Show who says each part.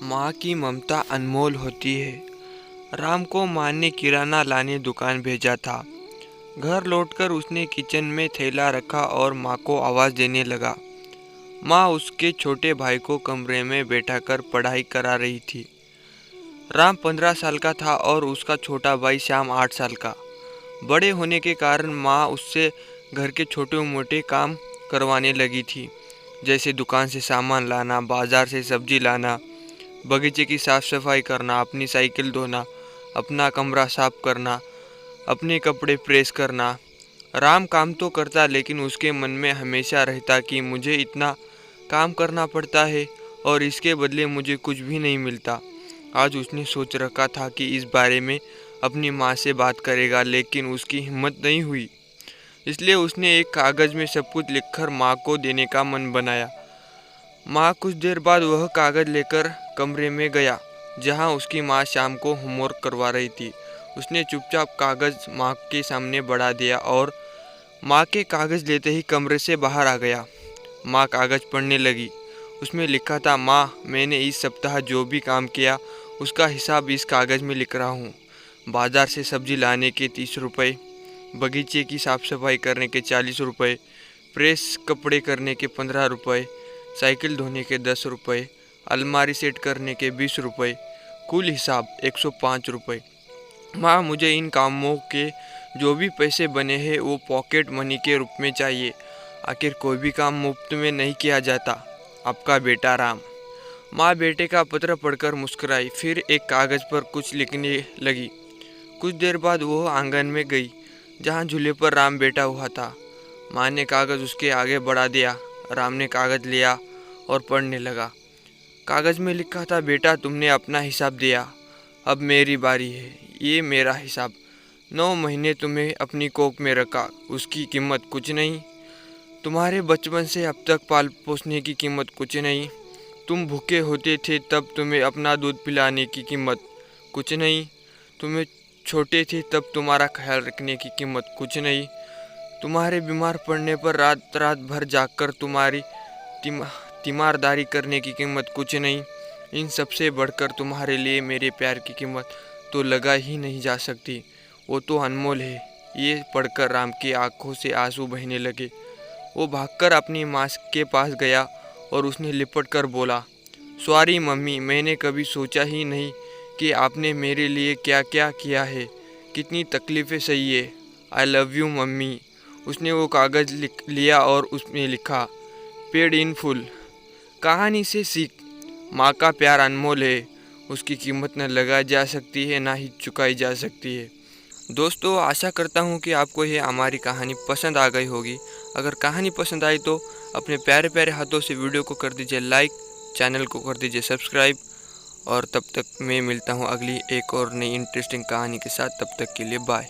Speaker 1: माँ की ममता अनमोल होती है। राम को माँ ने किराना लाने दुकान भेजा था। घर लौटकर उसने किचन में थैला रखा और माँ को आवाज़ देने लगा। माँ उसके छोटे भाई को कमरे में बैठाकर पढ़ाई करा रही थी। राम 15 साल का था और उसका छोटा भाई श्याम 8 साल का। बड़े होने के कारण माँ उससे घर के छोटे मोटे काम करवाने लगी थी, जैसे दुकान से सामान लाना, बाजार से सब्जी लाना, बगीचे की साफ सफाई करना, अपनी साइकिल धोना, अपना कमरा साफ करना, अपने कपड़े प्रेस करना। राम काम तो करता, लेकिन उसके मन में हमेशा रहता कि मुझे इतना काम करना पड़ता है और इसके बदले मुझे कुछ भी नहीं मिलता। आज उसने सोच रखा था कि इस बारे में अपनी माँ से बात करेगा, लेकिन उसकी हिम्मत नहीं हुई। इसलिए उसने एक कागज़ में सब कुछ लिखकर माँ को देने का मन बनाया। माँ कुछ देर बाद वह कागज़ लेकर कमरे में गया जहाँ उसकी माँ शाम को होमवर्क करवा रही थी। उसने चुपचाप कागज़ माँ के सामने बढ़ा दिया और माँ के कागज़ लेते ही कमरे से बाहर आ गया। माँ कागज़ पढ़ने लगी। उसमें लिखा था, माँ, मैंने इस सप्ताह जो भी काम किया उसका हिसाब इस कागज़ में लिख रहा हूँ। बाज़ार से सब्ज़ी लाने के 30 रुपये, बगीचे की साफ़ सफाई करने के 40 रुपये, प्रेस कपड़े करने के 15 रुपये, साइकिल धोने के 10 रुपये, अलमारी सेट करने के 20 रुपये, कुल हिसाब 105 रुपये। माँ, मुझे इन कामों के जो भी पैसे बने हैं वो पॉकेट मनी के रूप में चाहिए। आखिर कोई भी काम मुफ्त में नहीं किया जाता। आपका बेटा राम। माँ बेटे का पत्र पढ़कर मुस्कुराई, फिर एक कागज़ पर कुछ लिखने लगी। कुछ देर बाद वह आंगन में गई जहाँ झूले पर राम बैठा हुआ था। माँ ने कागज़ उसके आगे बढ़ा दिया। राम ने कागज़ लिया और पढ़ने लगा। कागज़ में लिखा था, बेटा, तुमने अपना हिसाब दिया, अब मेरी बारी है। ये मेरा हिसाब। 9 महीने तुम्हें अपनी कोख में रखा, उसकी कीमत कुछ नहीं। तुम्हारे बचपन से अब तक पाल पोसने की कीमत कुछ नहीं। तुम भूखे होते थे तब तुम्हें अपना दूध पिलाने की कीमत कुछ नहीं। तुम्हें छोटे थे तब तुम्हारा ख्याल रखने की कीमत कुछ नहीं। तुम्हारे बीमार पड़ने पर रात रात भर जागकर तुम्हारी तीमारदारी करने की कीमत कुछ नहीं। इन सबसे बढ़कर तुम्हारे लिए मेरे प्यार की कीमत तो लगा ही नहीं जा सकती। वो तो अनमोल है। ये पढ़कर राम की आंखों से आंसू बहने लगे। वो भागकर अपनी माँ के पास गया और उसने लिपट कर बोला, सॉरी मम्मी, मैंने कभी सोचा ही नहीं कि आपने मेरे लिए क्या क्या किया है। कितनी तकलीफ़ें सही है। I love you mummy. उसने वो कागज़ लिया और उसमें लिखा, पेड इन फुल। कहानी से सीख, माँ का प्यार अनमोल है। उसकी कीमत न लगाई जा सकती है, ना ही चुकाई जा सकती है। दोस्तों, आशा करता हूँ कि आपको ये हमारी कहानी पसंद आ गई होगी। अगर कहानी पसंद आई तो अपने प्यारे प्यारे हाथों से वीडियो को कर दीजिए लाइक, चैनल को कर दीजिए सब्सक्राइब। और तब तक मैं मिलता हूँ अगली एक और नई इंटरेस्टिंग कहानी के साथ। तब तक के लिए बाय।